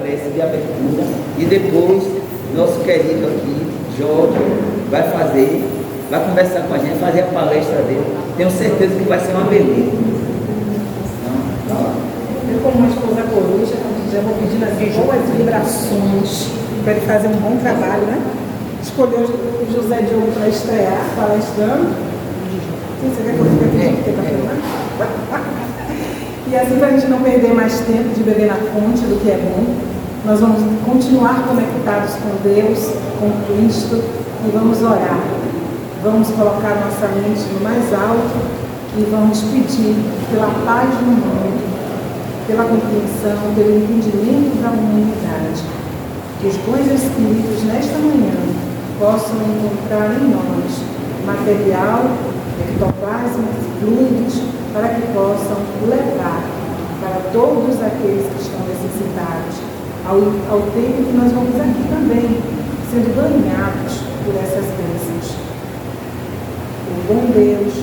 prece de abertura e depois nosso querido aqui, Jorge, vai conversar com a gente, fazer a palestra dele. Tenho certeza que vai ser uma beleza. Eu, como uma esposa coruja, já vou pedindo assim, boas vibrações para ele fazer um bom trabalho, né? Escolheu o José Diogo para estrear, palestrando. Você quer que eu fique para filmar? E assim, para a gente não perder mais tempo de beber na fonte do que é bom, nós vamos continuar conectados com Deus, com Cristo, e vamos orar. Vamos colocar nossa mente no mais alto e vamos pedir pela paz no mundo, pela compreensão, pelo entendimento da humanidade. Que os bons espíritos, nesta manhã, possam encontrar em nós material, ectoplasmas, fluidos, para que possam levar para todos aqueles que estão necessitados, ao tempo que nós vamos aqui também, sendo banhados por essas bênçãos. O bom Deus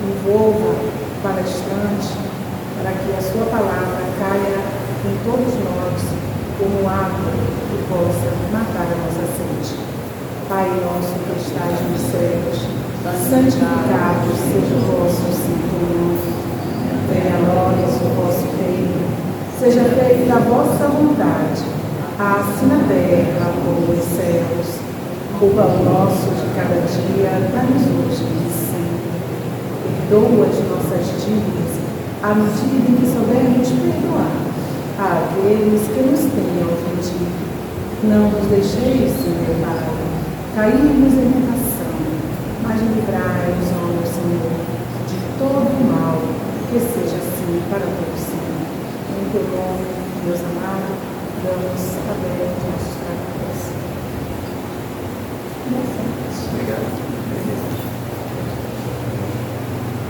envolva o palestrante para que a sua palavra caia em todos nós como água que possa matar a nossa sede. Pai nosso que estais nos céus, santificado seja o vosso santo nome. Venha a nós o vosso reino. Seja feita a vossa vontade, assim na terra como nos céus. O pão nosso de cada dia, dá-nos hoje e sempre. Perdoa as nossas dívidas, à medida em que soubermos perdoar àqueles que nos tenham ofendido. Não nos deixeis ser levados, cairmos em tentação, mas livrai-nos, ó Senhor, de todo o mal, que seja assim para todos sempre. Em teu nome, Deus amado, damos abertos nossos corações. Obrigado.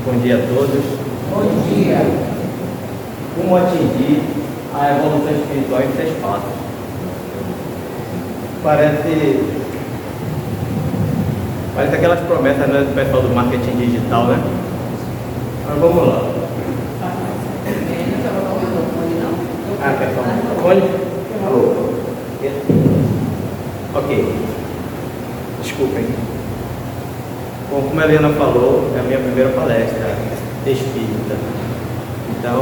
Bom dia a todos. Bom dia. Como atingir a evolução espiritual em 3 passos? Parece aquelas promessas, né, do pessoal do marketing digital, né? Mas vamos lá. Pessoal, microfone? Alô? Ok. Desculpem. Bom, como a Helena falou, é a minha primeira palestra espírita. Então,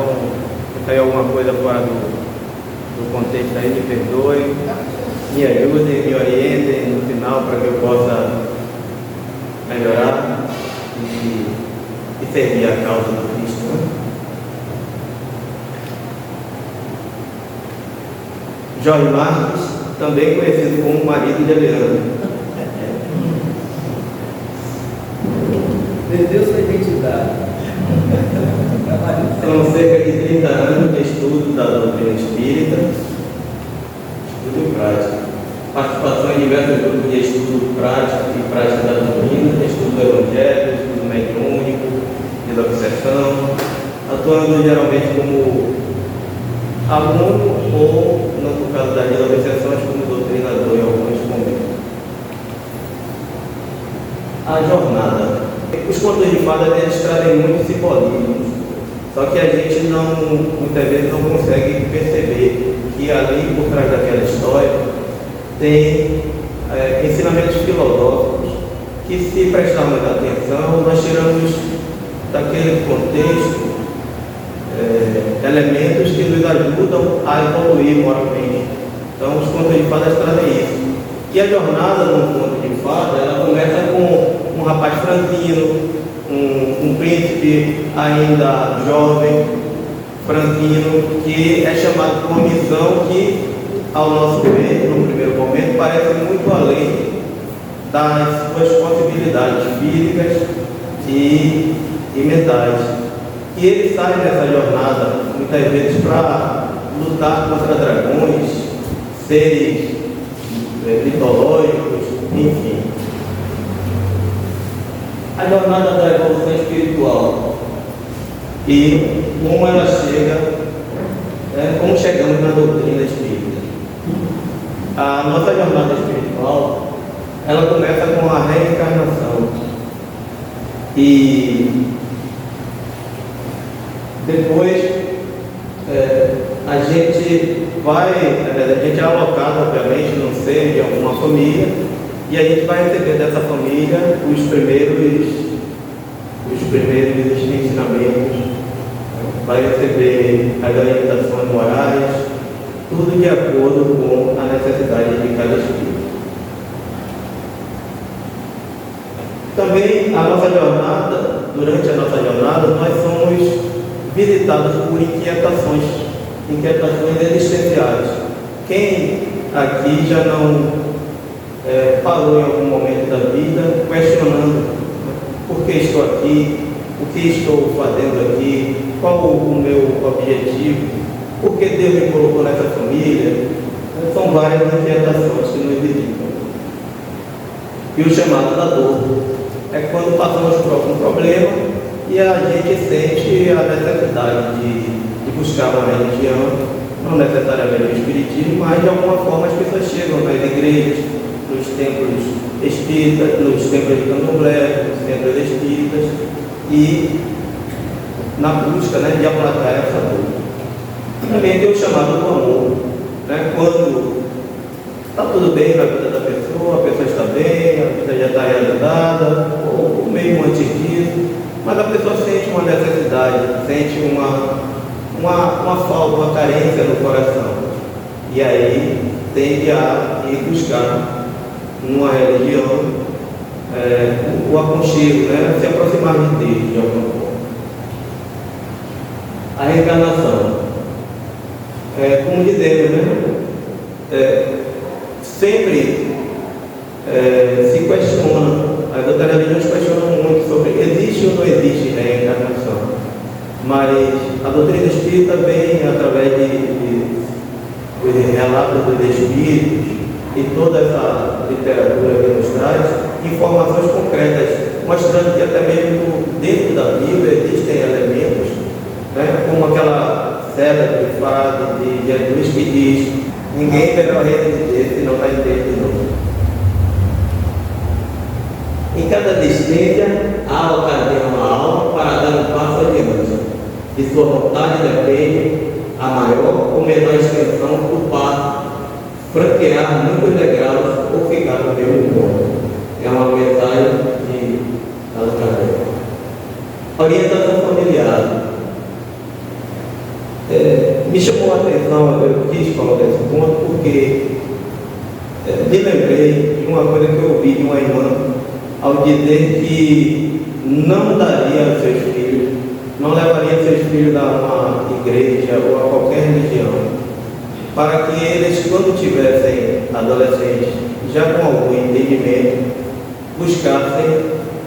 se sair alguma coisa fora do contexto aí, me perdoem, me ajudem, me orientem no final para que eu possa melhorar e servir a causa do Cristo. Jorge Marques, também conhecido como marido de Helena. Perdeu sua identidade. São cerca de 30 anos de estudo da doutrina espírita, estudo e prática. Participação em diversos grupos de estudo prático e prática da doutrina, estudo do evangelho, estudo mediúnico, de obsessão, atuando geralmente como aluno ou, no caso das obsessões, como doutrinador em alguns momentos. A jornada. Os contos de fadas, eles trazem muitos simbolismos, só que a gente muitas vezes não consegue perceber que ali por trás daquela história tem ensinamentos filosóficos que, se prestarmos atenção, nós tiramos daquele contexto elementos que nos ajudam a evoluir moralmente. Então, os contos de fadas trazem isso. E a jornada no conto de fadas, ela começa com um rapaz franzino, um príncipe ainda jovem, franzino, que é chamado por uma missão que, ao nosso ver, no primeiro momento, parece muito além das suas possibilidades físicas e mentais. E ele sai nessa jornada, muitas vezes, para lutar contra dragões, seres mitológicos, enfim. A jornada da evolução espiritual e como ela chega, como chegamos na doutrina espírita. A nossa jornada espiritual, ela começa com a reencarnação e depois a gente é alocado, obviamente, no seio de alguma família, e a gente vai receber dessa família os primeiros ensinamentos, vai receber as orientações morais, tudo de acordo com a necessidade de cada espírito. Também a nossa jornada, durante a nossa jornada, nós somos visitados por inquietações existenciais. Quem aqui já não parou em algum momento da vida questionando por que estou aqui, o que estou fazendo aqui, qual o meu objetivo, por que Deus me colocou nessa família? São várias inquietações que nos visitam. E o chamado da dor é quando passamos por algum problema e a gente sente a necessidade de buscar uma religião, não necessariamente o espiritismo, mas de alguma forma as pessoas chegam nas igrejas, nos templos espíritas, nos templos de candomblé, nos templos espíritas, e na busca de aplacar essa dor. Também tem o chamado do amor, quando está tudo bem na vida da pessoa, a pessoa está bem, a vida já está realizada, ou mesmo antes disso, mas a pessoa sente uma necessidade, sente uma falta, uma carência no coração. E aí tende a ir buscar numa religião o aconchego, se aproximar de Deus de alguma forma. A reencarnação. Como dizemos, sempre se questiona, as outras religiões questionam muito sobre existe ou não existe reencarnação. Mas a doutrina espírita vem através de relatos dos espíritos e toda essa literatura que nos traz informações concretas, mostrando que até mesmo dentro da Bíblia existem elementos, como aquela célebre frase de Jesus que diz: ninguém verá o reino de Deus se não vai ter de novo. Em cada existência há ocasião uma alma para dar um passo adiante. De sua vontade depende a maior ou menor extensão do passo, franquear muitos degraus ou ficar no mesmo ponto. É uma mensagem de Allan Kardec. Orientação familiar. Me chamou a atenção, eu quis colocar esse ponto porque me lembrei de uma coisa que eu ouvi de uma irmã ao dizer que não daria aos seus filhos, não levaria seus filhos a uma igreja ou a qualquer religião, para que eles, quando tivessem adolescentes, já com algum entendimento, buscassem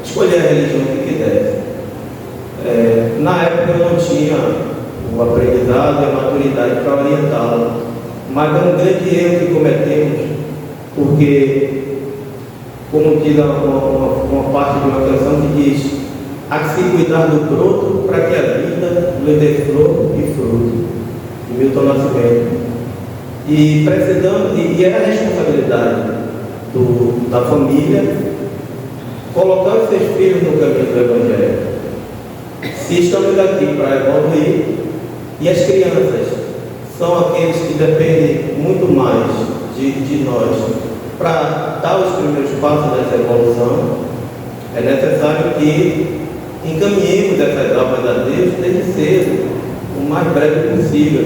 escolher a religião que quisessem. Na época eu não tinha o aprendizado e a maturidade para orientá-la, mas é um grande erro que cometemos, porque, como diz uma parte de uma canção que diz: há que se cuidar do broto para que a vida nos dê flor e fruto, de Milton Nascimento. E precisamos, e é a responsabilidade da família colocar os seus filhos no caminho do Evangelho. Se estamos aqui para evoluir, e as crianças são aqueles que dependem muito mais de nós para dar os primeiros passos dessa evolução, é necessário que encaminhemos essas almas a Deus desde cedo, o mais breve possível.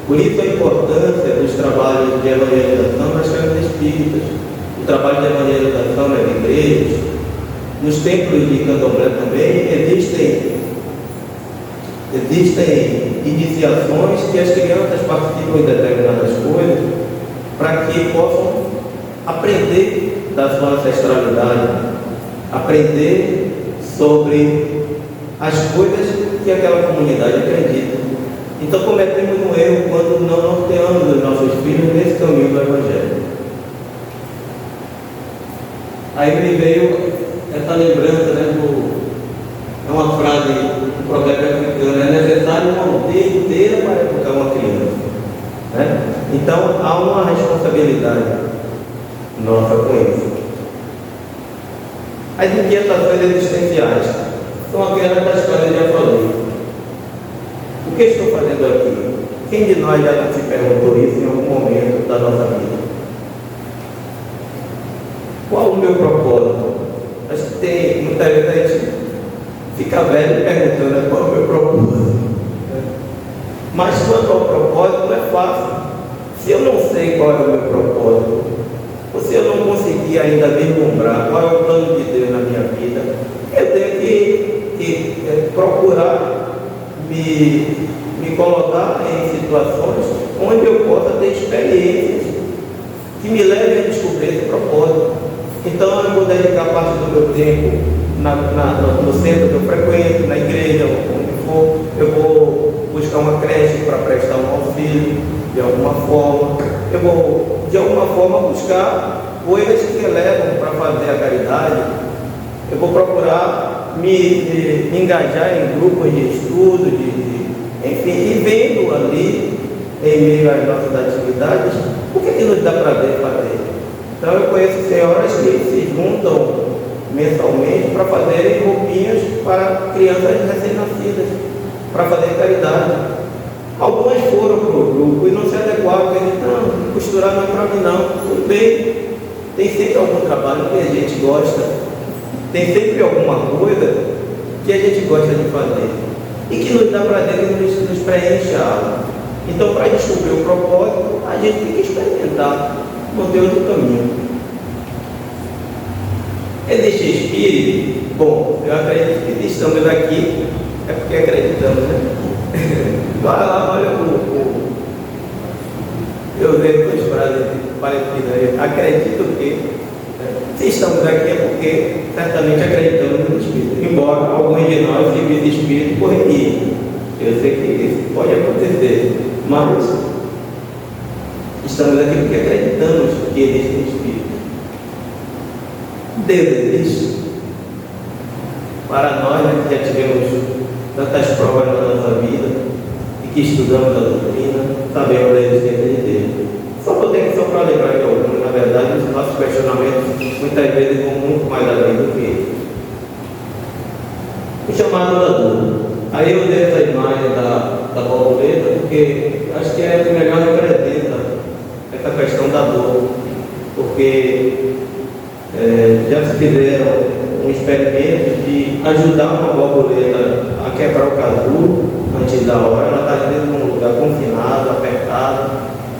Por isso a importância dos trabalhos de evangelização nas casas espíritas, o trabalho de evangelização nas igrejas, nos templos de candomblé também existem iniciações que as crianças participam de determinadas coisas para que possam aprender da sua ancestralidade, aprender sobre as coisas que aquela comunidade acredita. Então cometemos um erro quando não norteamos os nossos filhos nesse caminho do Evangelho. Aí me veio essa lembrança, é uma frase do provérbio africano: é necessário uma aldeia inteira para educar uma criança. Então há uma responsabilidade nossa com isso. As inquietações existenciais são aquelas das quais eu já falei. O que estou fazendo aqui? Quem de nós já se perguntou isso em algum momento da nossa vida? Qual o meu propósito? Acho que tem muita vezes a gente fica velho perguntando qual é o meu propósito. Mas quanto ao propósito é fácil. Se eu não sei qual é o meu propósito, ou se eu não conseguir ainda vislumbrar qual é o plano de Deus na minha vida, eu tenho que procurar me colocar em situações onde eu possa ter experiências que me levem a descobrir esse propósito. Então eu vou dedicar parte do meu tempo no centro que eu frequento, na igreja, onde for. Eu vou buscar uma creche para prestar um auxílio de alguma forma. Eu vou, de alguma forma, buscar coisas que levam para fazer a caridade. Eu vou procurar me engajar em grupos de estudo, enfim, e vendo ali, em meio às nossas atividades, o que nos dá prazer fazer. Então eu conheço senhoras que se juntam mensalmente para fazerem roupinhas para crianças recém-nascidas, para fazer caridade. Algumas foram para o grupo e não se adequaram, porque não, costurar não é para mim não. Tudo bem, tem sempre algum trabalho que a gente gosta, tem sempre alguma coisa que a gente gosta de fazer e que nos dá prazer e nos preenche a alma. Então, para descobrir o propósito, a gente tem que experimentar, não tem outro caminho. Existe espírito? Bom, eu acredito que estamos aqui, é porque acreditamos, né? Vai lá, olha eu vejo duas frases parecidas aí. Acredito que, se estamos aqui é porque certamente acreditamos no Espírito, embora alguns de nós, se visse Espírito, correria. Eu sei que isso pode acontecer, mas estamos aqui porque acreditamos que existe Espírito. Deus existe. Para nós, né, que já tivemos tantas provas na nossa vida e que estudamos a doutrina, sabemos da existência de Deus. Só para lembrar de alguns, na verdade, os nossos questionamentos muitas vezes vão muito mais além do que isso. O chamado da dor. Aí eu dei essa imagem da borboleta porque acho que é o que melhor representa essa questão da dor, porque já se fizeram um experimento de ajudar uma borboleta a quebrar o casulo antes da hora. Ela está às vezes num lugar confinado, apertado,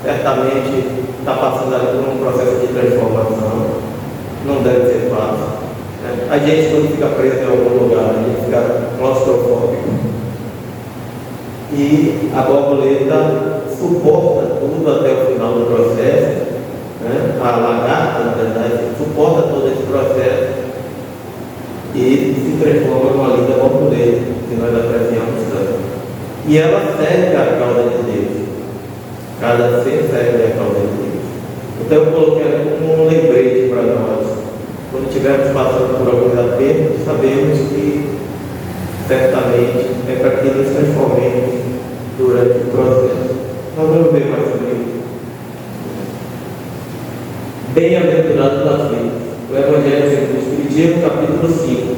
certamente está passando ali por um processo de transformação, não deve ser fácil. A gente, quando fica preso em algum lugar, a gente fica claustrofóbico. E a borboleta suporta tudo até o final do processo, né? A lagarta, na verdade, suporta todo esse processo e se transforma numa linda borboleta, que nós apreciamos tanto. E ela serve a causa de Deus. Cada ser serve a causa de Deus. Então eu coloquei como um lembrete para nós. Quando estivermos passando por alguns apertos, sabemos que certamente é para que nos transformemos durante o processo. Nós vamos ver mais sobre isso. Bem-aventurados os aflitos. O Evangelho segundo o Espiritismo, capítulo 5.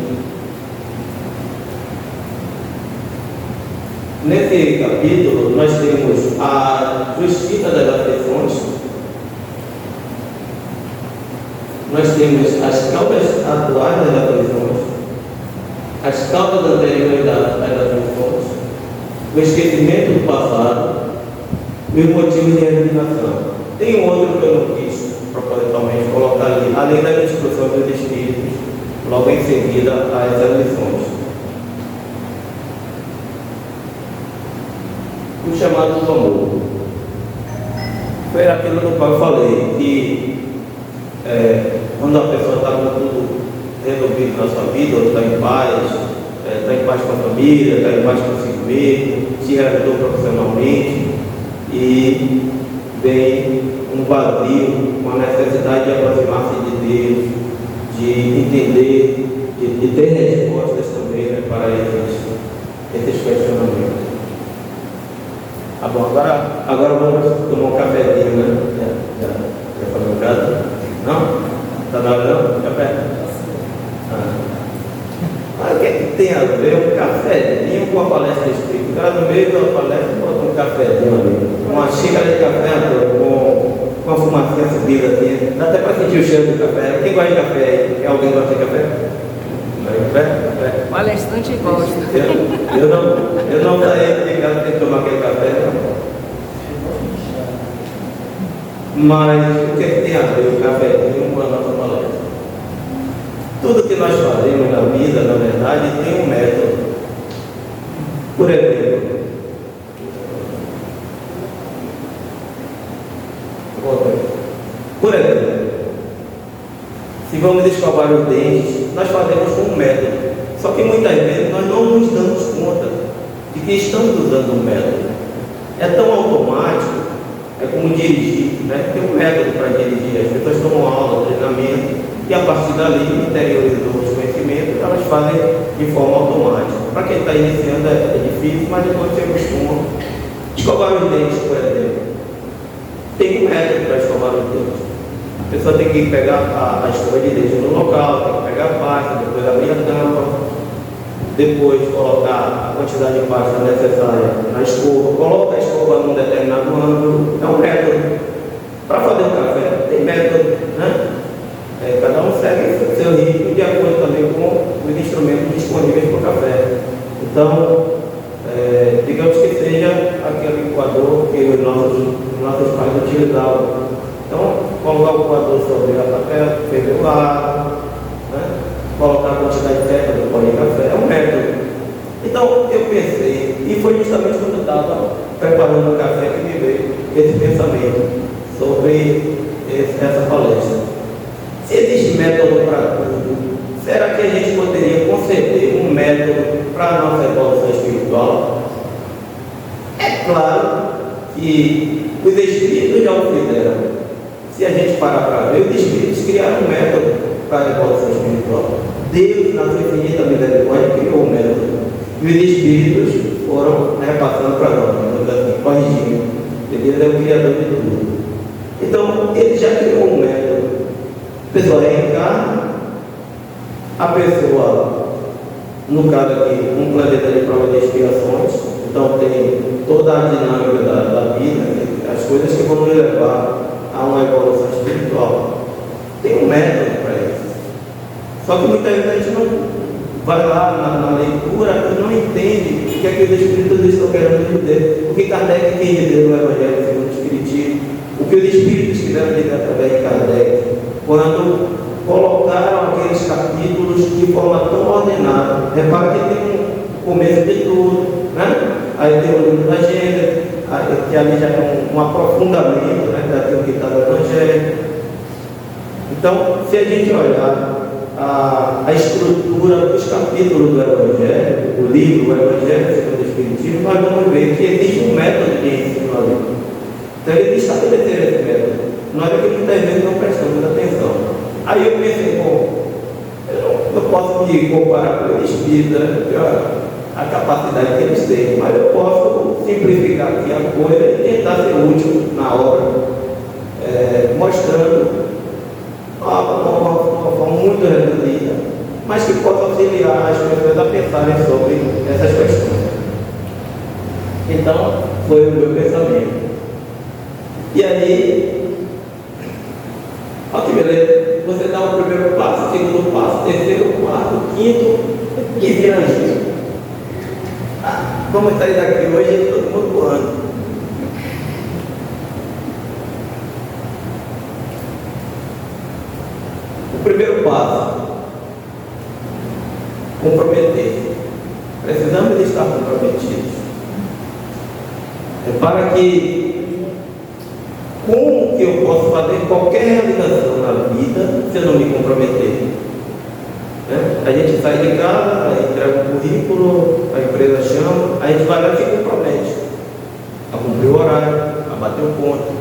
Nesse capítulo, nós temos a justiça das aflições. Nós temos as causas atuais das aflições, as causas anteriores das aflições, o esquecimento do passado e os motivos de resignação. Tem um outro que eu não quis propositalmente colocar ali, além das instruções dos Espíritos, logo em seguida a essas lições. O chamado do amor. Foi aquilo do qual eu falei, que quando a pessoa está com tudo resolvido na sua vida, ou está em paz com a família, está em paz consigo mesmo, se realizou profissionalmente e vem um vazio, uma necessidade de aproximar-se de Deus, de entender, de ter respostas também, né, para esses questionamentos. Tá bom, agora vamos tomar um cafezinho, né? Já falou em casa? Não? Está na hora não? Café? Mas o que é que tem a ver um cafezinho com a palestra espírita? O cara no meio da palestra bota um cafezinho ali. xícara de café, Antônio, com a fumacinha subida assim, dá até para sentir o cheiro do café. Quem gosta de café aí? Alguém gosta de café? Café? O palestrante gosta. Eu não saí de casa sem tomar aquele café, não. Mas o que tem a ver o cafezinho com a nossa palestra? Tudo que nós fazemos na vida, na verdade, tem um método. Por exemplo, se vamos escovar os dentes, nós fazemos com um método. Só que muitas vezes nós não nos damos conta de que estamos usando um método. É tão automático, é como dirigir, né? Tem um método para dirigir. As pessoas tomam aula, treinamento, e a partir dali, interiorizam os conhecimentos, elas fazem de forma automática. Para quem está iniciando é difícil, mas depois você acostuma. Escovar os dentes, por exemplo. Tem um método para escovar os dentes. A pessoa tem que pegar a escova de dente no local, tem que pegar a pasta, depois abrir a tampa, depois colocar a quantidade de pasta necessária na escova, coloca a escova num determinado ângulo. É um método. Para fazer um café, tem método, né? Cada um segue o seu ritmo de acordo também com os instrumentos disponíveis para o café. Então, digamos que seja aquele coador que os nossos pais utilizavam. Então, colocar o coador sobre a papel, ferver o ar, né? Colocar a quantidade certa do pó de café, é um método. Então, eu pensei, e foi justamente quando eu estava preparando o café que me veio esse pensamento sobre essa palestra. Se existe método para tudo, será que a gente poderia conceder um método para a nossa evolução espiritual? É claro que os espíritos já o fizeram. Se a gente parar para ver, os espíritos criaram um método para a evolução espiritual. Deus, na sua infinita misericórdia, criou um método. E os espíritos foram repassando para nós, assim, corrigindo. Deus é o criador de tudo. Então, ele já criou um método. A pessoa reencarna, a pessoa, no caso aqui, um planeta de prova de expiações, então tem toda a dinâmica da vida, as coisas que vão nos levar a uma evolução espiritual. Tem um método para isso. Só que muita gente a gente não vai lá na leitura e não entende o que é que os espíritos estão querendo dizer. O que Kardec quis dizer no Evangelho segundo o Espiritismo, o que os espíritos quiseram dizer através de Kardec, quando colocaram aqueles capítulos de forma tão ordenada. Repara que tem um começo de tudo, né? Aí tem o livro da Gênesis, que ali já é um aprofundamento, né, daquilo que está no Evangelho. Então, se a gente olhar a estrutura dos capítulos do Evangelho, o livro, o Evangelho segundo o Espiritismo, nós vamos ver que existe um método de ensino ali. Então, ele estabelecer esse método. Nós aqui muitas vezes não prestamos atenção. Aí eu pensei, bom, eu não posso me comparar com o espírito, né? A capacidade que eles têm, mas eu posso simplificar aqui a coisa e tentar ser útil na obra, mostrando uma forma muito reduzida, mas que possa auxiliar as pessoas a pensarem sobre essas questões. Então, foi o meu pensamento. E aí, olha que beleza, você dá o primeiro passo, o segundo passo, o terceiro, o quarto, o quinto, e viagem. Vamos sair daqui hoje todo mundo voando. O primeiro passo, comprometer. Precisamos estar comprometidos. Repara que como que eu posso fazer qualquer realização na vida se eu não me comprometer? A gente sai de casa, entrega um currículo, a empresa chama, a gente vai lá e se compromete a cumprir o horário, a bater o ponto,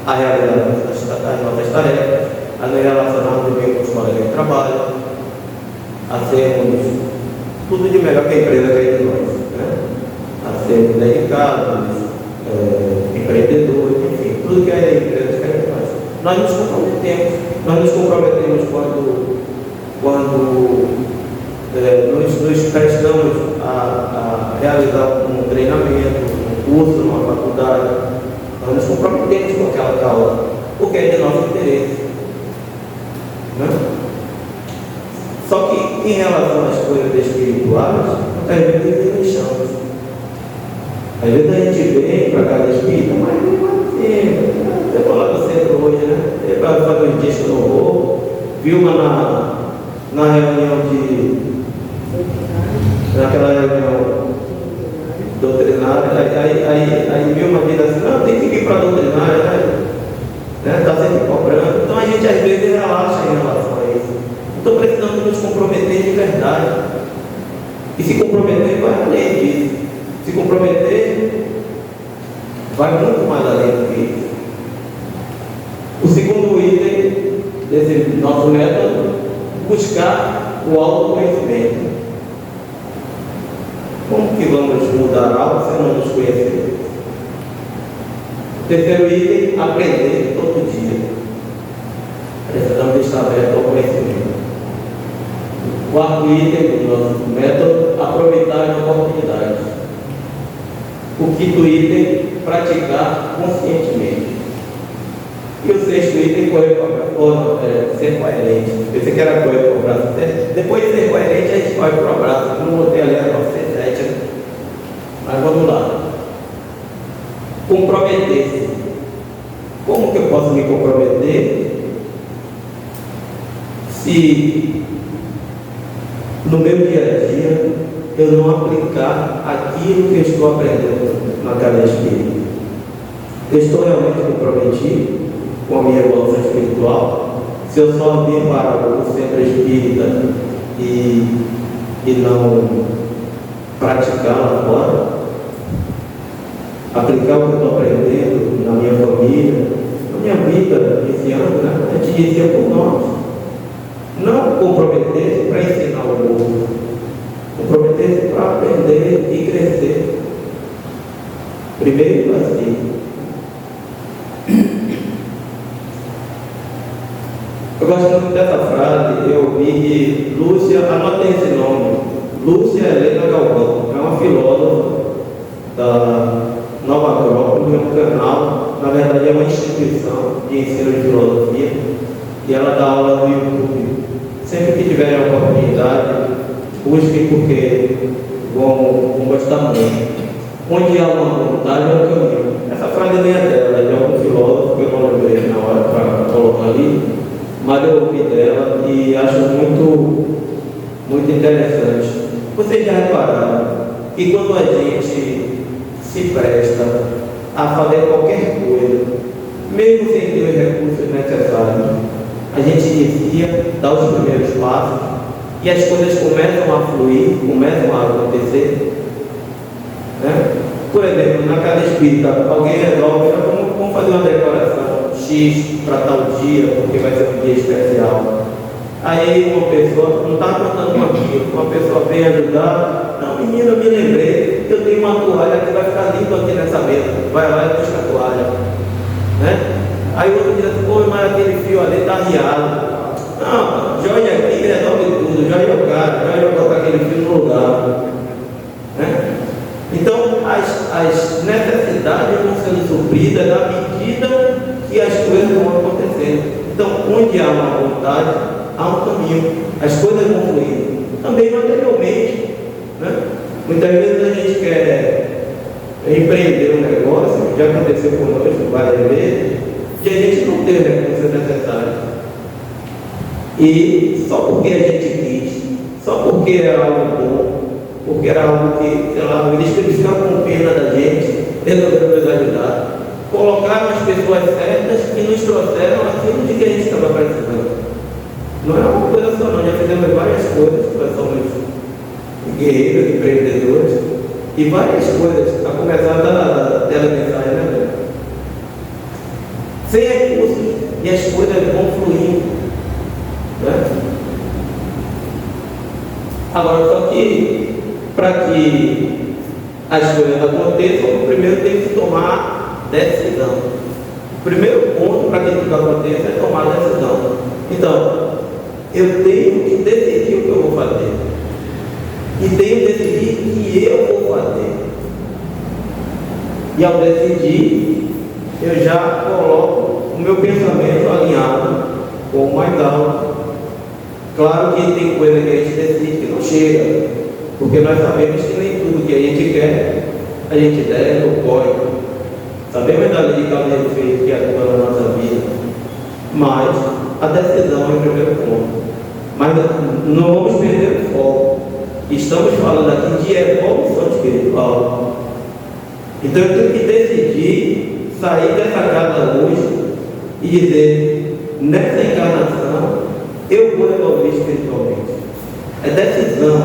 a realizar as nossas tarefas, a nos relacionarmos bem com os colegas de trabalho, a sermos tudo de melhor que a empresa quer de nós, né? A sermos dedicados, empreendedores, enfim, tudo que a empresa quer de nós. Nós nos comprometemos quando nos prestamos a realizar um treinamento, um curso, numa faculdade, nós nos comprometemos com aquela causa, porque é de nosso interesse. Né? Só que em relação às coisas espirituais, às vezes deixamos. Às vezes a gente vem para a casa espírita, mas não é tempo. Eu estou lá no centro hoje, né? Eu para fazer um disco no voo, vi uma na reunião naquela reunião doutrinária, aí viu uma vida assim, não, tem que vir para a doutrinária, né? Está sempre cobrando. Então a gente às vezes relaxa em relação a isso. Estou precisando nos comprometer de verdade. E se comprometer vai além disso. Se comprometer vai muito mais além do que isso. O segundo item desse nosso método, buscar o autoconhecimento. Como que vamos mudar algo se não nos conhecer? O terceiro item, aprender todo dia. Precisamos estar abertos ao conhecimento. O quarto item do nosso método, aproveitar as oportunidades. O quinto item, praticar conscientemente. E o sexto item, ser coerente. Eu pensei que era correr para o braço. Depois de ser coerente, a gente corre para o braço. Eu não botei ali a nossa estética. Mas vamos lá. Comprometer-se. Como que eu posso me comprometer se no meu dia a dia eu não aplicar aquilo que eu estou aprendendo na casa espírita? Eu estou realmente comprometido com a minha evolução espiritual? Se eu só vim para o centro espírita e não praticar lá fora, aplicar o que eu estou aprendendo na minha família, na minha vida, iniciando, né? A gente inicia por nós. Não comprometer-se para ensinar o outro, comprometer-se para aprender e crescer. Primeiro assim. Eu gosto muito dessa frase, eu vi que Lúcia, anotem esse nome, Lúcia Helena Galvão, é uma filósofa da Nova Agrópole, é um canal, na verdade é uma instituição de ensino de filosofia, e ela dá aula no YouTube. Sempre que tiverem a oportunidade, busquem porque vão gostar muito. Onde há uma vontade é um caminho. Essa frase nem é dela, é de algum filósofo que eu não lembrei na hora para colocar ali, mas eu ouvi dela e acho muito interessante. Vocês já repararam que quando a gente se presta a fazer qualquer coisa, mesmo sem ter os recursos necessários, a gente inicia, dá os primeiros passos e as coisas começam a fluir, começam a acontecer. Né? Por exemplo, na casa espírita, alguém resolve, vamos fazer uma decoração X para tal dia, porque vai ser um dia especial. Aí uma pessoa, não está contando com aquilo, uma pessoa vem ajudar, não, menino, eu me lembrei, eu tenho uma toalha que vai ficar limpa aqui nessa mesa, vai lá e busca a toalha. Né? Aí o outro diz assim, pô, mas aquele fio ali está arriado. Não, jogue aqui, resolve tudo, jogue o cara, jogue colocar aquele fio no lugar. Né? Então, as necessidades vão sendo supridas à medida que as coisas vão acontecendo. Então, onde há uma vontade, há um caminho, as coisas vão fluir. Também materialmente. Né? Muitas vezes a gente quer empreender um negócio, já aconteceu conosco várias vezes, e a gente não tem os recursos necessários. E só porque a gente quis, só porque era algo bom, porque era algo que, sei lá, eles ficaram com pena da gente, resolveram nos ajudar, colocaram as pessoas certas e nos trouxeram aquilo de que a gente estava precisando. Não é uma coisa só não, já fizemos várias coisas, nós somos guerreiros, empreendedores, e várias coisas, a começar da telemensagem, né? Sem recursos, e as coisas vão fluindo. Né? Agora, só que para que as coisas aconteçam, primeiro tem que tomar decisão. O primeiro ponto para que tudo aconteça é tomar decisão. Então, eu tenho que decidir o que eu vou fazer. E tenho que decidir o que eu vou fazer. E ao decidir, eu já coloco o meu pensamento alinhado com o mais alto. Claro que tem coisa que a gente decide que não chega, porque nós sabemos que nem tudo que a gente quer, a gente deve ou pode. Sabemos da lei de causa e efeito que atua na nossa vida, mas a decisão é o primeiro ponto. Mas não vamos perder o foco. Estamos falando aqui de evolução espiritual. Então eu tenho que decidir sair dessa casa hoje e dizer, nessa encarnação, eu vou evoluir espiritualmente. É decisão.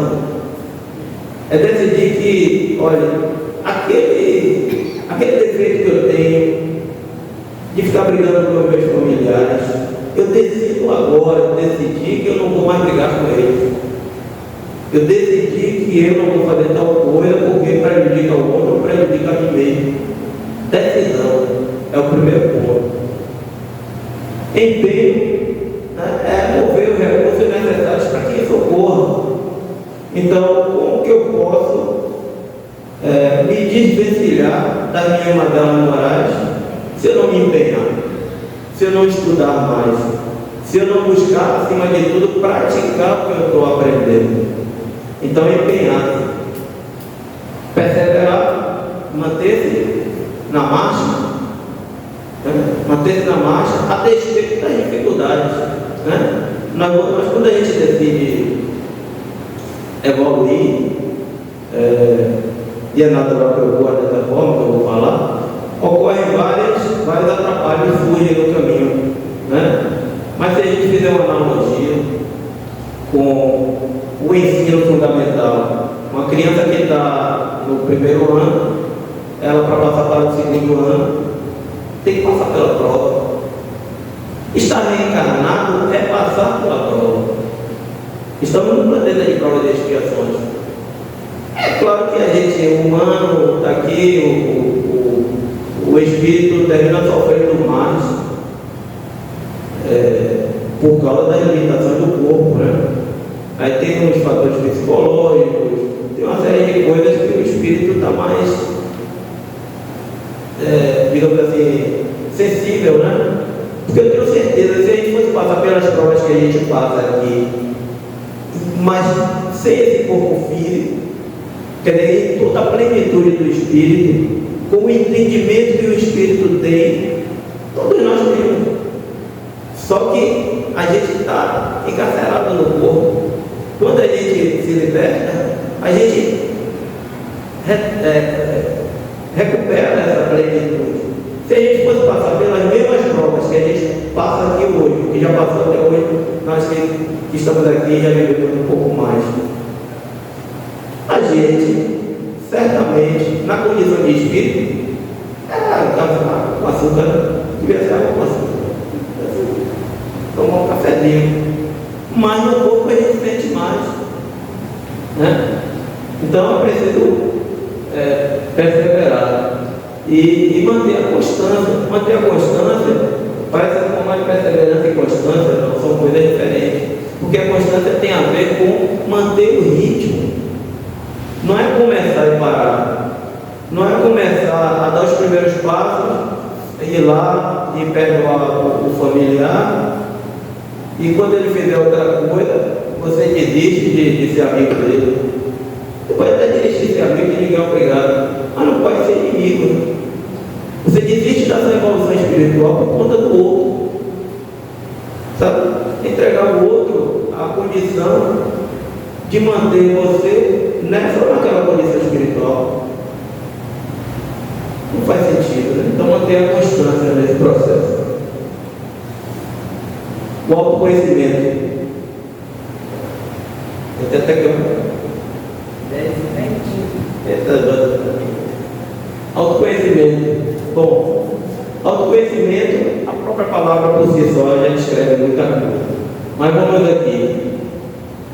É decidir que, olha, aquele defeito que eu tenho de ficar brigando com os meus familiares, eu decido agora, decidi que eu não vou mais brigar com eles. Eu decidi que eu não vou fazer tal coisa porque prejudica o outro ou prejudica a mim mesmo. Decisão é o primeiro ponto. Empenho é mover os recursos necessários para que isso ocorra. Então, como que eu posso me desvencilhar das minhas mazelas morais se eu não me empenhar, se eu não estudar mais, se eu não buscar, acima de tudo, praticar o que eu estou aprendendo? Então, empenhar, perseverar, manter-se na marcha, a despeito das dificuldades. Mas quando a gente decide evoluir, e é natural que eu vou dessa forma que eu vou falar, ocorrem vários atrapalhos que surgem no caminho. Mas se a gente fizer uma analogia com o ensino fundamental, uma criança que está no primeiro ano, ela para passar para o segundo ano, tem que passar pela prova. Estar reencarnado é passar pela prova. Estamos no planeta de provas e expiações. É claro que a gente é humano, está aqui, o espírito termina sofrendo mais por causa das limitações do corpo, Aí tem uns fatores psicológicos, tem uma série de coisas que o espírito está mais, digamos assim, sensível, Porque eu tenho certeza que se a gente fosse passar pelas provas que a gente passa aqui, mas sem esse corpo físico, quer dizer, toda a plenitude do espírito, com o entendimento que o espírito tem, todos nós temos. Só que a gente está encarcerado no corpo. Quando a gente se liberta, a gente recupera essa plenitude. Se a gente fosse passar pelas mesmas provas que a gente passa aqui hoje, que já passou até hoje, nós que estamos aqui já vivemos um pouco mais. A gente, certamente, na condição de espírito, com açúcar, devia ser água com açúcar. Tomar um cafezinho. Mas no corpo a gente sente mais. Então é preciso perseverar e manter a constância. Manter a constância, parece que mais perseverança e constância não são coisas diferentes. Porque a constância tem a ver com manter o ritmo. Não é começar e parar. Não é começar a dar os primeiros passos, ir lá e perdoar o familiar, e quando ele fizer outra coisa, você desiste de ser amigo dele. Você pode até desistir de ser amigo e ninguém é obrigado, mas não pode ser inimigo. Você desiste dessa evolução espiritual por conta do outro. Sabe? Entregar ao outro a condição de manter você nessa ou naquela condição espiritual. Não faz sentido, Então manter a constância nesse processo. O autoconhecimento. Até que eu. Autoconhecimento. Bom, autoconhecimento, a própria palavra por si só já descreve muita coisa. Mas vamos aqui.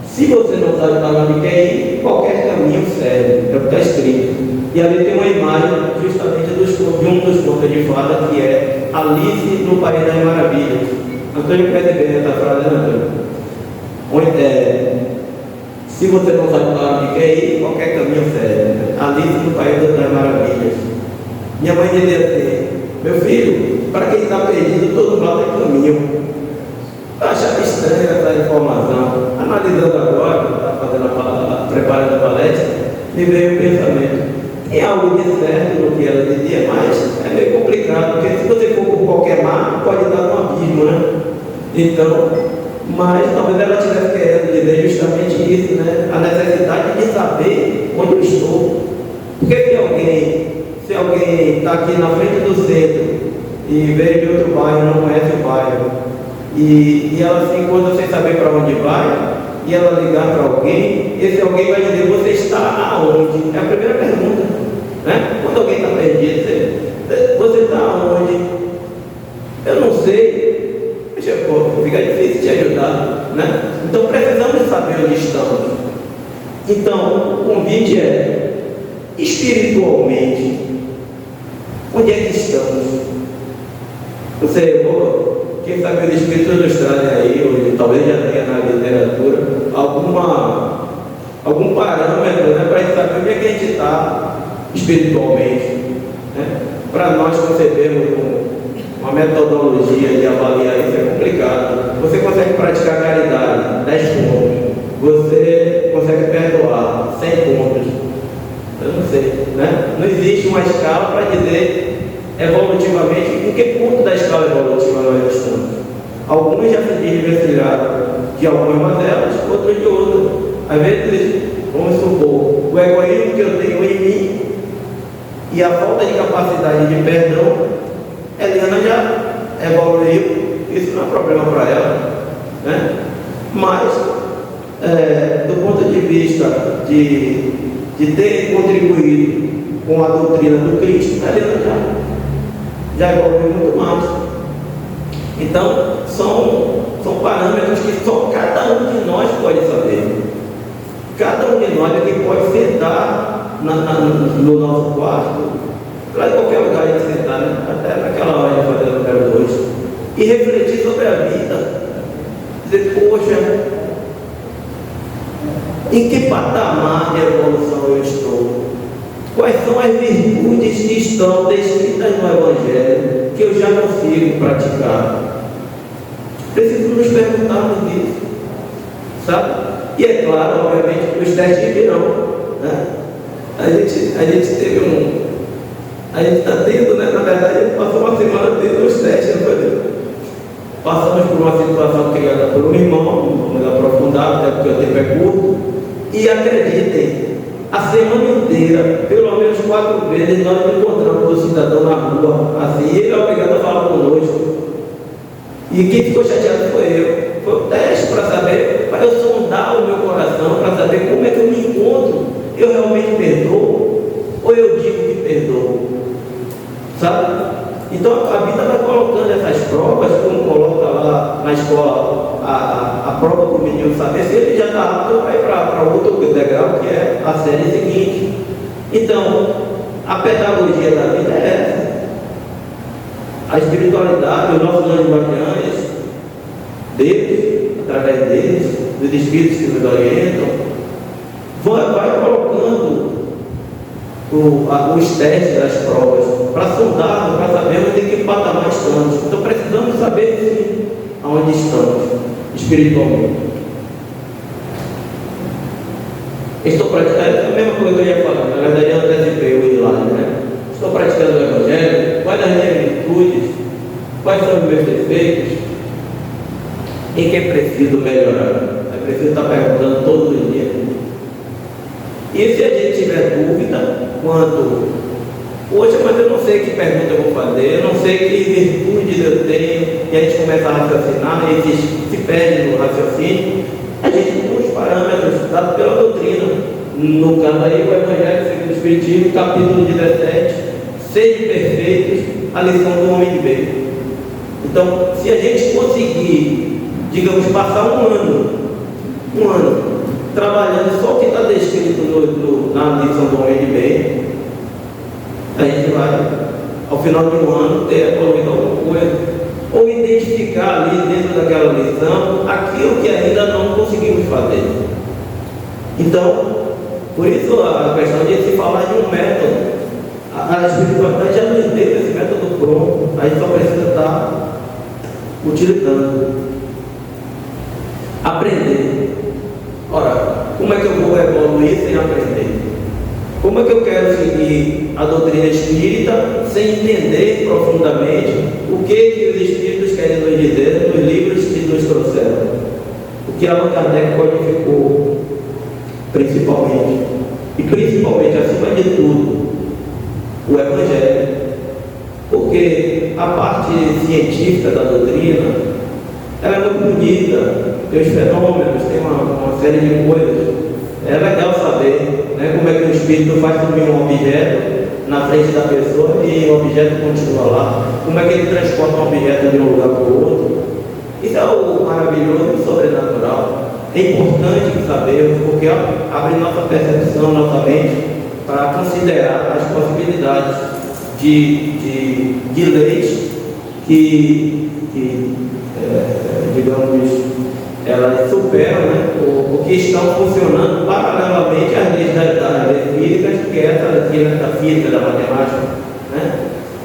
Se você não sabe para onde quer ir, qualquer caminho serve. É o que está escrito. E ali tem uma imagem justamente de um dos contos de fada, que é Alice no País das Maravilhas. Antônio conhece bem essa frase, Antônio? Se você não sabe para onde quer ir, qualquer caminho serve. Alice no País das Maravilhas. Minha mãe dizia assim: meu filho, para quem está perdido, todo lado é caminho. Eu achava estranha essa informação. Analisando agora, preparando a palestra, me veio o pensamento. Tem algo de certo no que ela dizia, mas é meio complicado, porque se você for por qualquer mar, pode dar um abismo, né? Então, mas talvez ela estivesse querendo dizer justamente isso, né? A necessidade de saber onde eu estou. Porque se alguém está aqui na frente do centro e veio de outro bairro, não conhece o bairro, e ela se encontra sem saber para onde vai, e ela ligar para alguém, esse alguém vai dizer: você está aonde? É a primeira pergunta, né? Quando alguém está perdido, você está aonde? Eu não sei. Fica difícil te ajudar, né? Então precisamos saber onde estamos. Então o convite é: espiritualmente, onde é que estamos? Você, quem sabe os Espíritos nos trazem aí, ou talvez já tenha na literatura, algum parâmetro, né, para a gente saber onde é que a gente está espiritualmente, né? Para nós concebermos uma metodologia de avaliar isso é complicado. Você consegue praticar caridade, 10 pontos. Você consegue perdoar, 100 pontos. Eu não sei, né? Não existe uma escala para dizer evolutivamente em que ponto da escala evolutiva nós estamos. Alguns já se desvencilharam de algumas delas, outros de outras. Às vezes, vamos supor, o egoísmo que eu tenho em mim e a falta de capacidade de perdão, Eliana já evoluiu, isso não é problema para ela, né? Mas, do ponto de vista de ter contribuído com a doutrina do Cristo, Eliana já evoluiu muito mais. Então, são parâmetros que só cada um de nós pode saber. Cada um de nós é que pode sentar no nosso quarto, lá em qualquer lugar a gente sentar, né? Até naquela hora de fazer o número 2, e refletir sobre a vida. Dizer: poxa, em que patamar de evolução eu estou? Quais são as virtudes que estão descritas no Evangelho que eu já consigo praticar? Preciso nos perguntarmos isso, sabe? E é claro, obviamente, que os testes virão, né? A gente teve a gente está tendo, né? Na verdade, a gente passou uma semana tendo os testes, não foi? Passamos por uma situação criada por um irmão, vamos aprofundar, até porque o tempo é curto, e acreditem, a semana inteira, pelo menos 4 vezes, nós encontramos o cidadão na rua, assim, ele é obrigado a falar conosco. E quem ficou chateado foi eu. Foi um teste para saber, para eu sondar o meu coração, para saber como é que eu me encontro. Eu realmente perdoo ou eu digo que perdoo? Sabe? Então a vida vai colocando essas provas, como coloca lá na escola a prova do menino saber se ele já está apto para ir para outro degrau, que é a série seguinte. Então, a pedagogia da vida é essa. A espiritualidade, os nossos anjos guardiães, Deus, através deles, dos espíritos que nos orientam, vai colocando os testes das provas para sondarmos, para sabermos em que patamar estamos. Então precisamos saber sim aonde estamos espiritualmente. Estou praticando a mesma coisa que eu ia falar, na verdade eu antecipei o Hilário, né? Estou praticando o Evangelho, quais as minhas virtudes, quais são os meus defeitos, em que preciso melhorar. É preciso estar perguntando todos os dias. E se a gente tiver dúvida quanto, poxa, mas eu não sei que pergunta eu vou fazer, eu não sei que virtudes eu tenho, e a gente começa a raciocinar, e a gente se perde no raciocínio, a gente tem os parâmetros dados pela doutrina. No caso aí, o Evangelho segundo o Espiritismo, capítulo 17, sede perfeitos, a lição do homem de bem. Então, se a gente conseguir, digamos, passar um ano, trabalhando só o que está descrito na lição do homem de bem, a gente vai, ao final de um ano, ter evoluído alguma coisa, ou identificar ali dentro daquela lição aquilo que ainda não conseguimos fazer. Então, por isso a questão de se falar de um método, A espiritualidade já não tem esse método pronto, a gente só precisa estar utilizando. Aprender. Ora, como é que eu vou evoluir sem aprender? Como é que eu quero seguir a doutrina espírita sem entender profundamente o que os espíritos querem nos dizer nos livros que nos trouxeram? O que Allan Kardec codificou, principalmente. E principalmente, acima de tudo, o Evangelho. Porque a parte científica da doutrina, ela é muito bonita, tem os fenômenos, tem uma série de coisas. É legal saber, né, como é que o espírito faz subir um objeto na frente da pessoa e o objeto continua lá. Como é que ele transporta um objeto de um lugar para o outro. Isso é o maravilhoso e sobrenatural. É importante sabermos, porque abre nossa percepção, nossa mente, para considerar as possibilidades de leis que digamos, elas superam, né, o que estão funcionando paralelamente às leis das leis físicas, que é essa da física, da matemática. Né?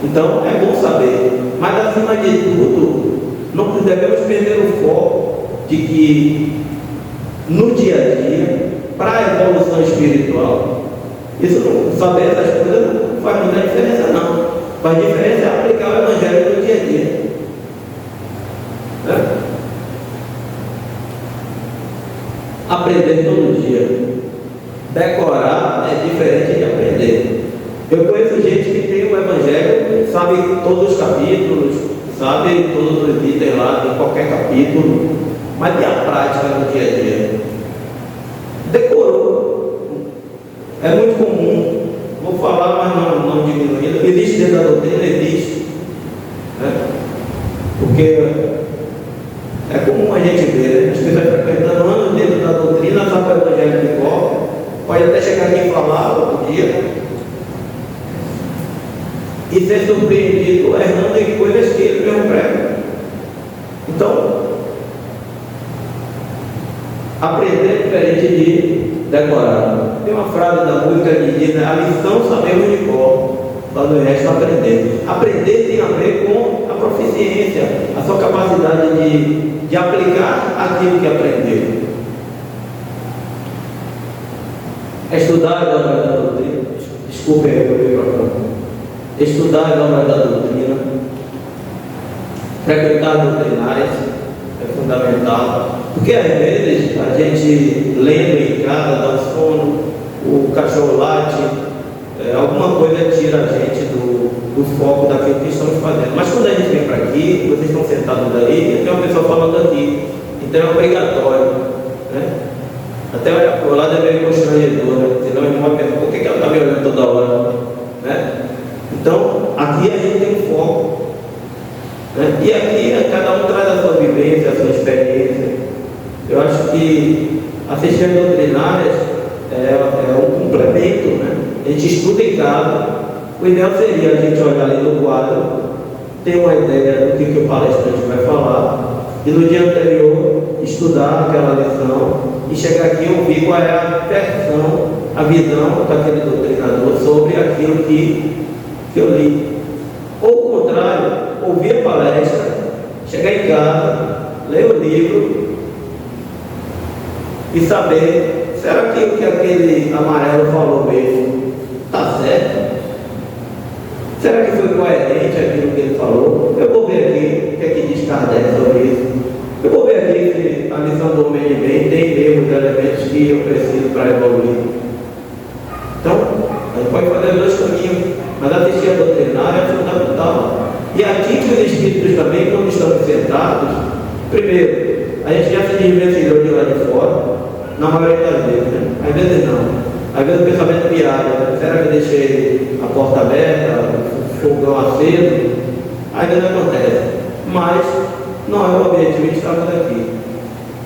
Então, é bom saber. Mas, acima de tudo, não devemos perder o foco de que, no dia a dia, para a evolução espiritual, saber essas coisas não faz muita diferença, não. Faz diferença é aplicar o Evangelho no dia a dia. Né? Aprender todo dia. Decorar é diferente de aprender. Eu conheço gente que tem o Evangelho, sabe todos os capítulos, sabe todos os itens lá, em qualquer capítulo, mas e a prática no dia a dia? Decorou. É muito comum. Vou falar, mas não diminuindo. Existe dentro da doutrina? Existe. Né? Porque é comum a gente ver, né? As pessoas frequentando anos dentro da doutrina, sabe o Evangelho de cor, pode até chegar aqui e falar outro dia, e ser surpreendido errando em coisas que ele mesmo prega. Então, aprender é diferente de decorar. Tem uma frase da música que diz, né? A lição sabemos de cor, mas o resto aprender. Aprender tem a ver com a proficiência, a sua capacidade de aplicar aquilo que aprendeu. Estudar a obra da doutrina. Desculpe aí o microfone. Estudar a obra da doutrina. Frequentar doutrinárias é fundamental. Porque às vezes a gente lendo em casa, dá um sono, o cachorro late, alguma coisa tira a gente do foco daquilo que estamos fazendo. Mas quando a gente vem para aqui, vocês estão sentados daí, tem uma pessoa falando aqui. Então é obrigatório. Né? Até olhar para o lado é meio constrangedor, né? Senão a gente vai pensar, por que ela está me olhando toda hora? Né? Então, aqui a gente tem um foco. Né? E aqui cada um traz a sua vivência, a sua experiência. Eu acho que assistir às doutrinárias é um complemento, né? A gente estuda em casa. O ideal seria a gente olhar ali no quadro, ter uma ideia do que o palestrante vai falar, e no dia anterior estudar aquela lição e chegar aqui e ouvir qual é a versão, a visão daquele doutrinador sobre aquilo que eu li. Ou o contrário, ouvir a palestra, chegar em casa, ler o livro e saber, será que o que aquele amarelo falou mesmo está certo? Será que foi coerente aquilo que ele falou? Eu vou ver aqui o que é que diz Kardec sobre isso. Eu vou ver aqui se a lição do homem de bem tem mesmo os elementos que eu preciso para evoluir. Então, a gente pode fazer dois caminhos, mas assistir a doutrinária é fundamental. E aqui que os espíritos também, quando estamos sentados, primeiro, a gente já se desvencilhou de lá de fora, na maioria das vezes, né? Às vezes não. Às vezes o pensamento viaja, será que eu deixei a porta aberta, o fogão aceso? Às vezes acontece, mas não é o objetivo de estarmos aqui.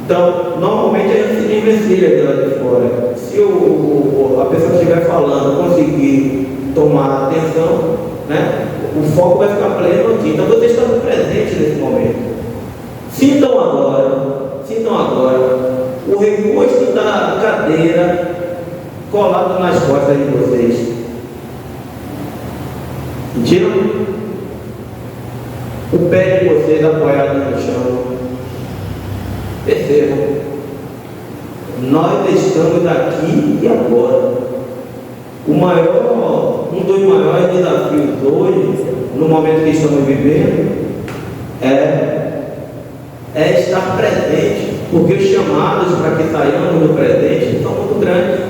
Então, normalmente a gente se desvencilha de lá de fora. Se a pessoa que estiver falando conseguir tomar atenção, né, o foco vai ficar pleno aqui. Então vocês estão presentes nesse momento. Sintam agora o recosto da cadeira colado nas costas de vocês. Mentira? O pé de vocês apoiado no chão. Percebam, nós estamos aqui e agora. Um dos maiores desafios hoje, no momento que estamos vivendo, é estar presente, porque os chamados para que saiamos do presente são muito grandes.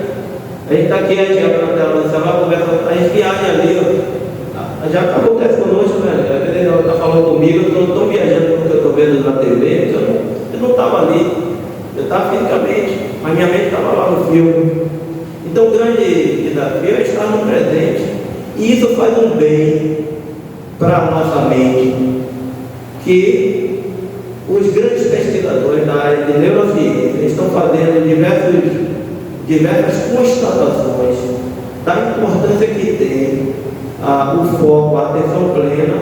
A gente está aqui adiante na tela do celular, conversa, a gente viaja ali, ó. Já acontece conosco, né? Às vezes ela está falando comigo, eu estou viajando porque eu estou vendo na TV, eu não estava ali, eu estava fisicamente, mas minha mente estava lá no filme. Então o grande desafio é estar no presente. E isso faz um bem para a nossa mente, que os grandes pesquisadores da área de neurociência estão fazendo diversas constatações da importância que tem o foco, a atenção plena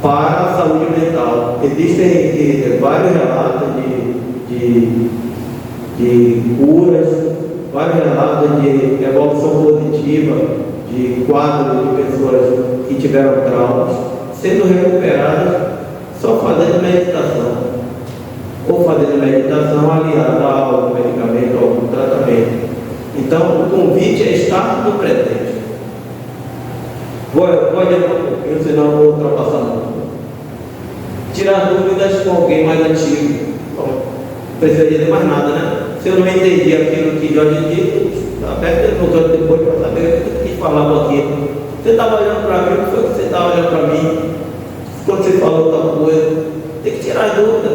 para a saúde mental. Existem vários relatos de curas, vários relatos de evolução positiva de quadros de pessoas que tiveram traumas sendo recuperadas só fazendo meditação, ou fazendo meditação aliada a algum medicamento ou algum tratamento. Então, o convite é estar no presente. Vou adiantar um pouquinho, senão eu vou ultrapassar muito. Tirar dúvidas com alguém mais antigo. Bom, não precisa dizer mais nada, né? Se eu não entendi aquilo que Jorge disse, aperta no canto depois para saber o que eu falava aqui. Você estava olhando para mim, o que foi que você estava olhando para mim? Quando você falou tal coisa, tem que tirar dúvida,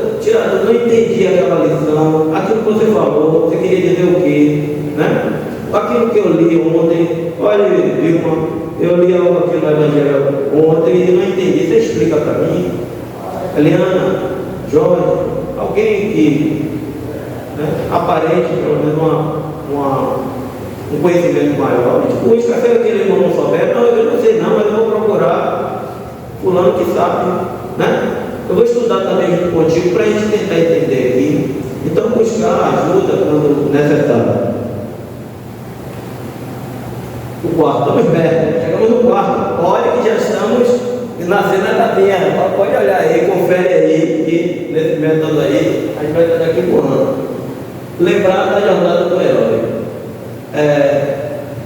não entendi aquela lição, aquilo que você falou, você queria dizer o quê? Né? Aquilo que eu li ontem, olha, Vilma, eu li algo aqui no Evangelho ontem e não entendi, você explica para mim? Eliana, Jorge, alguém que aparente, pelo menos um conhecimento maior. Tipo, esqueceu aquele irmão não souber, não, eu não sei não, mas eu vou procurar fulano que sabe, né? Eu vou estudar também junto contigo para a gente tentar entender aqui. Então buscar ajuda quando necessário. O quarto, estamos perto, chegamos no quarto. Olha que já estamos nascendo na terra. Pode olhar aí, confere aí, que nesse método aí, a gente vai estar daqui por ano. Lembrar da jornada do herói.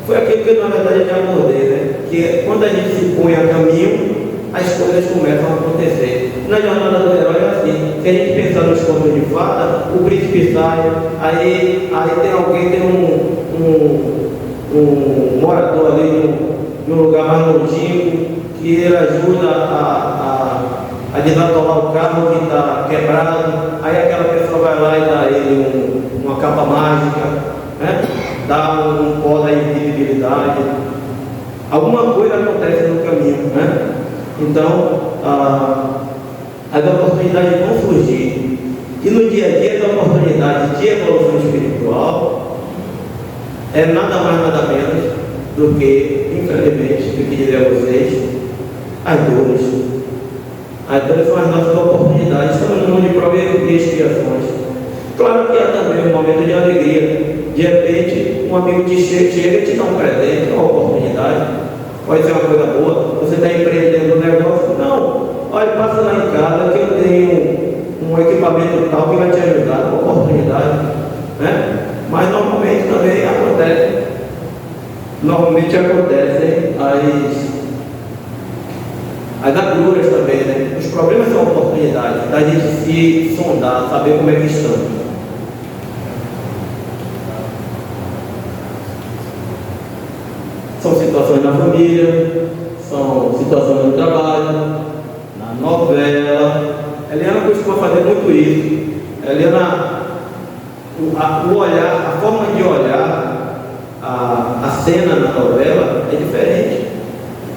Foi aquilo que na verdade eu já abordei, né? Que quando a gente se põe a caminho, as coisas começam a acontecer. Na jornada do herói é assim. Se a gente pensar nos contos de fada, o príncipe sai, aí tem alguém, tem um morador ali num lugar mais longínquo, que ele ajuda a desatolar o carro que está quebrado. Aí aquela pessoa vai lá e dá a ele uma capa mágica, né? Dá um pó da invisibilidade. Alguma coisa acontece no caminho, né? Então, as oportunidades vão surgir. E no dia a dia, as oportunidades de evolução espiritual é nada mais, nada menos do que, infelizmente, eu queria dizer a vocês, as dores. As dores são as nossas oportunidades. Estamos no mundo de provas e expiações. Claro que há também um momento de alegria. De repente, um amigo te chega e te dá um presente, uma oportunidade. Pode ser uma coisa boa. Você está empreendendo um negócio. Não, olha, passa lá em casa que eu tenho um equipamento tal que vai te ajudar, uma oportunidade, né? Mas normalmente também acontece. Normalmente acontecem as agruras também, né? Os problemas são oportunidades da gente se sondar, saber como é que estamos. São situações na família, são situações no trabalho, na novela. Eliana costuma fazer muito isso. Eliana, o olhar, a forma de olhar a cena na novela é diferente.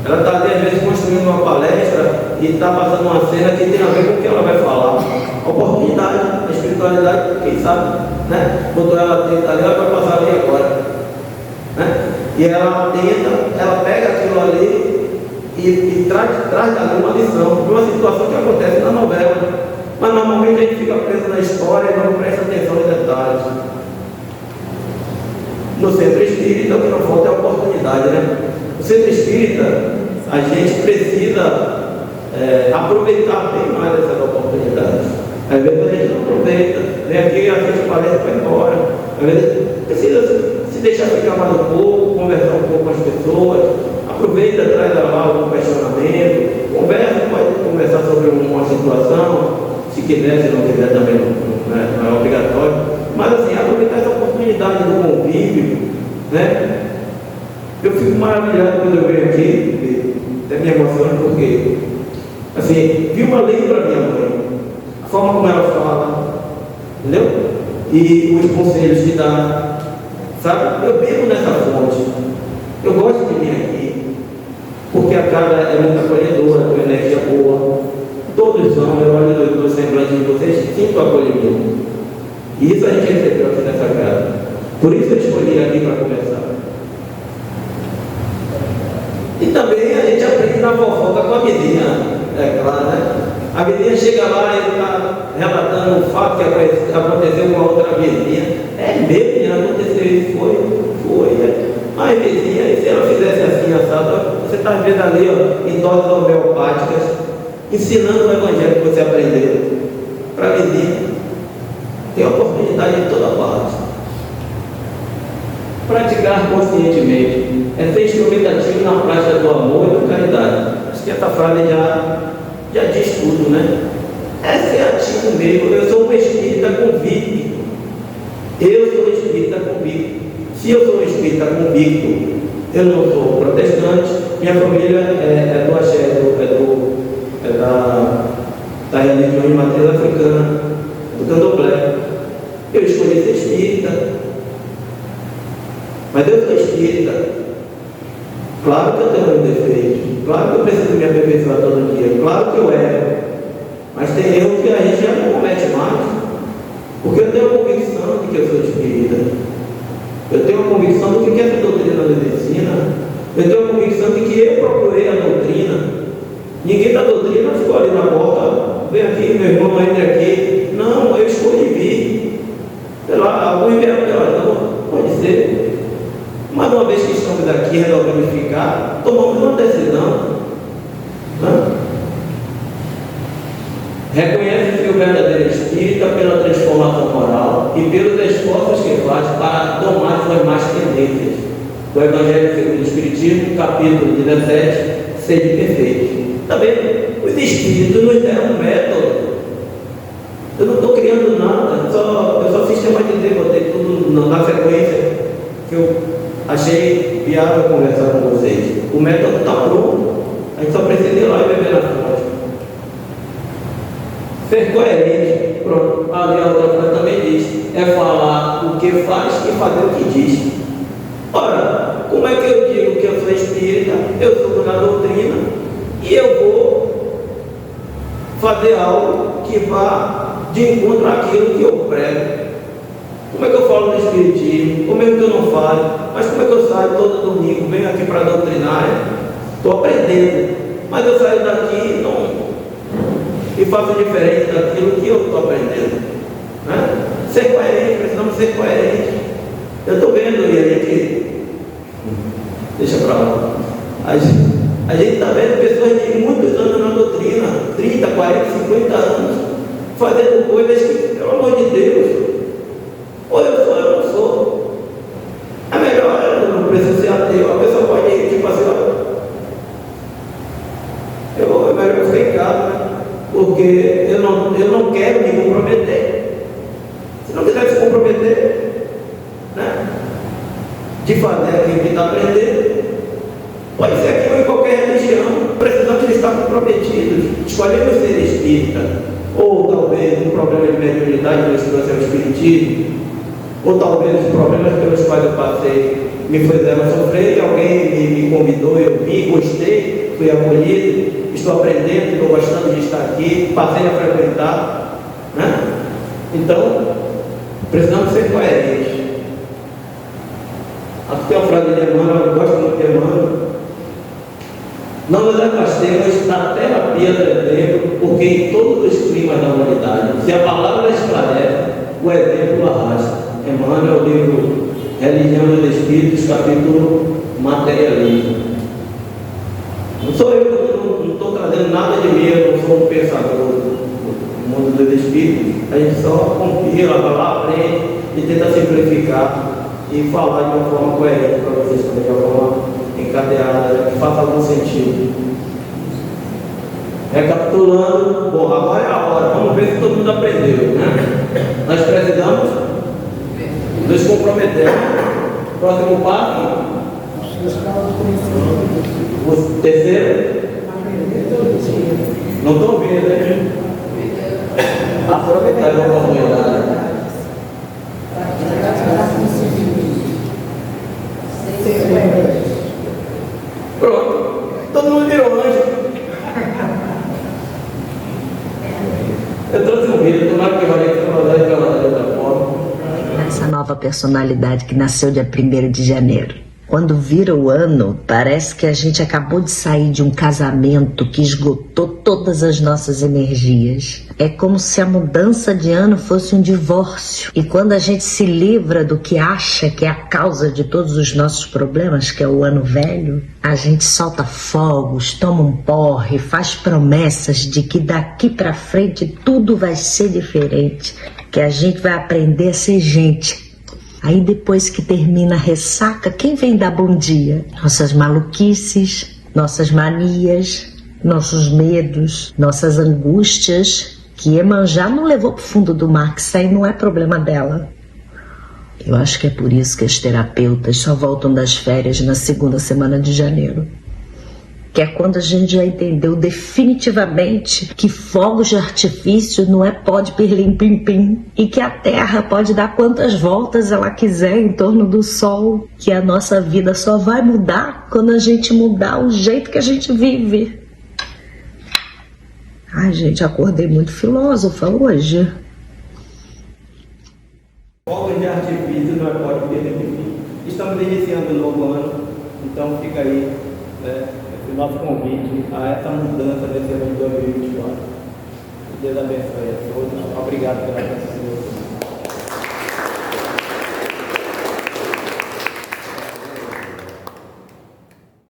Ela está ali, às vezes, construindo uma palestra e está passando uma cena que tem a ver com o que ela vai falar. A oportunidade, a espiritualidade, quem sabe, né? Botou ela dentro ali, ela vai passar ali agora, né? E ela pega aquilo ali e traz dali uma lição de uma situação que acontece na novela. Mas normalmente a gente fica preso na história e não presta atenção em detalhes. No centro espírita, o que não falta é a oportunidade, né? O centro espírita a gente precisa aproveitar bem mais essas oportunidades. Às vezes a gente não aproveita, vem aqui, a gente palestra e vai embora. Às vezes precisa se deixar ficar mais um pouco, conversar um pouco com as pessoas, aproveita, traz lá algum questionamento, conversa, pode conversar sobre uma situação, se quiser, se não quiser também não é obrigatório, mas assim, aproveitar essa oportunidade do convívio, né? Eu fico maravilhado quando eu venho aqui, até me emociono porque, assim, vi uma lei para minha mãe, a forma como ela fala, entendeu? E os conselhos que dá, sabe? Eu bebo nessa fonte, eu gosto de vir aqui, porque a casa é muito acolhedora, com energia boa, todos são, eu olho no semblante de vocês, sinto acolhimento. E isso a gente recebeu aqui nessa casa. Por isso eu escolhi aqui para começar. E também a gente aprende na fofoca com a vizinha, é claro, né? A vizinha chega lá e está relatando o fato que aconteceu com a outra vizinha. É mesmo, menina, aconteceu isso, foi. Mas vizinha, e se ela fizesse assim, assado, você está vendo ali, ó, em doses homeopáticas, ensinando o evangelho que você aprendeu para a vizinha. Tem oportunidade em toda parte. Praticar conscientemente é ser instrumentativo na prática do amor e da caridade. Acho que essa frase já diz tudo, né? É ser ativo mesmo. Eu sou um espírita convicto. Se eu sou um espírita convicto, eu não sou protestante, minha família é do axé, da religião de matriz africana, do candomblé. Eu escolhi ser espírita, mas eu sou espírita. Claro que eu tenho um defeito, claro que eu preciso me aperfeiçoar todo dia, claro que eu erro, mas tem erro que a gente já não comete mais, porque eu tenho a convicção de que eu sou espírita, eu tenho a convicção do que essa doutrina nos ensina, eu tenho a convicção de que eu procurei a doutrina. Ninguém da doutrina ficou ali na porta, vem aqui, meu irmão, entre aqui. Não, eu escolhi vir. Sei lá, alguns vieram pela não, pode ser. Mas uma vez que estamos aqui, resolvemos ficar, tomamos uma decisão. Reconhece-se o verdadeiro espírita pela transformação moral e pelos esforços que faz para domar suas más tendências. O Evangelho segundo o Espiritismo, capítulo 17, sede perfeito. Está vendo? Os espíritos nos deram um método. Eu não estou criando nada, eu só sistematizei, botei tudo na sequência que eu achei viável conversar com vocês. O método está pronto, a gente só precisa ir lá e beber na fonte. Ser coerente, pronto. Ali a outra frase também diz: é falar o que faz e fazer o que diz. Ora, como é que eu digo que eu sou espírita, eu sou da doutrina e eu vou fazer algo que vá de encontro àquilo que eu prego? Como é que eu falo no espiritismo? Como é que eu não falo? Mas como é que eu saio todo domingo, venho aqui para a doutrinária? Estou aprendendo, mas eu saio daqui e faço diferente daquilo que eu estou aprendendo, né? Ser coerente, precisamos ser coerentes. Eu estou vendo ele aqui, deixa para lá, a gente está vendo pessoas de muitos anos na doutrina, 30, 40, 50 anos, fazendo coisas que, pelo amor de Deus, ou eu sou ou eu não sou. É melhor, eu não preciso ser ateu. A pessoa pode ir, tipo assim, é melhor eu ficar em casa, né? Porque eu não quero me comprometer. Se não quiser se comprometer, né, de fazer aquilo que está aprendendo, pode ser aqui ou em qualquer religião, precisamos estar comprometidos. Escolhemos ser espírita, ou talvez um problema de mediunidade nos trouxe ao espiritismo, ou talvez os problemas pelos quais eu passei me fizeram sofrer, e alguém me convidou, eu vi, gostei, fui acolhido, estou aprendendo, estou gostando de estar aqui, passei a frequentar, né? Então, precisamos ser coerentes. Aqui tem uma frase de Emmanuel, eu gosto muito de Emmanuel: não nos afastemos da terapia do exemplo, porque em todos os climas da humanidade, se a palavra esclarece, o exemplo arrasta. Emmanuel, livro Religião dos Espíritos, capítulo Materialismo. Não sou eu, não estou trazendo nada de mim, eu não sou um pensador do mundo dos espíritos. A gente só compila, vai lá, aprende e tenta simplificar e falar de uma forma coerente para vocês também, de uma forma encadeada, que faça algum sentido. Recapitulando, bom, agora é a hora, vamos ver se todo mundo aprendeu, né? Nós precisamos nos comprometemos. Próximo passo. O terceiro. Não estou ouvindo, né? Aproveitar a oportunidade. Pronto. Todo mundo virou anjo. Eu trouxe um vídeo, tomara que vai ter de outra forma. Essa nova personalidade que nasceu dia 1º de janeiro. Quando vira o ano, parece que a gente acabou de sair de um casamento que esgotou todas as nossas energias. É como se a mudança de ano fosse um divórcio. E quando a gente se livra do que acha que é a causa de todos os nossos problemas, que é o ano velho, a gente solta fogos, toma um porre, faz promessas de que daqui pra frente tudo vai ser diferente, que a gente vai aprender a ser gente. Aí depois que termina a ressaca, quem vem dar bom dia? Nossas maluquices, nossas manias, nossos medos, nossas angústias, que Iemanjá não levou pro fundo do mar, que isso aí não é problema dela. Eu acho que é por isso que as terapeutas só voltam das férias na 2ª semana de janeiro. Que é quando a gente já entendeu definitivamente que fogos de artifício não é pó de pirlim-pim-pim, e que a Terra pode dar quantas voltas ela quiser em torno do Sol, que a nossa vida só vai mudar quando a gente mudar o jeito que a gente vive. Ai, gente, acordei muito filósofa hoje. Fogos de artifício não é pó de pirlim-pim. Estamos iniciando o novo ano, então fica aí, né? Nosso convite a essa mudança desse ano de 2024. Deus abençoe a todos. Obrigado pela atenção.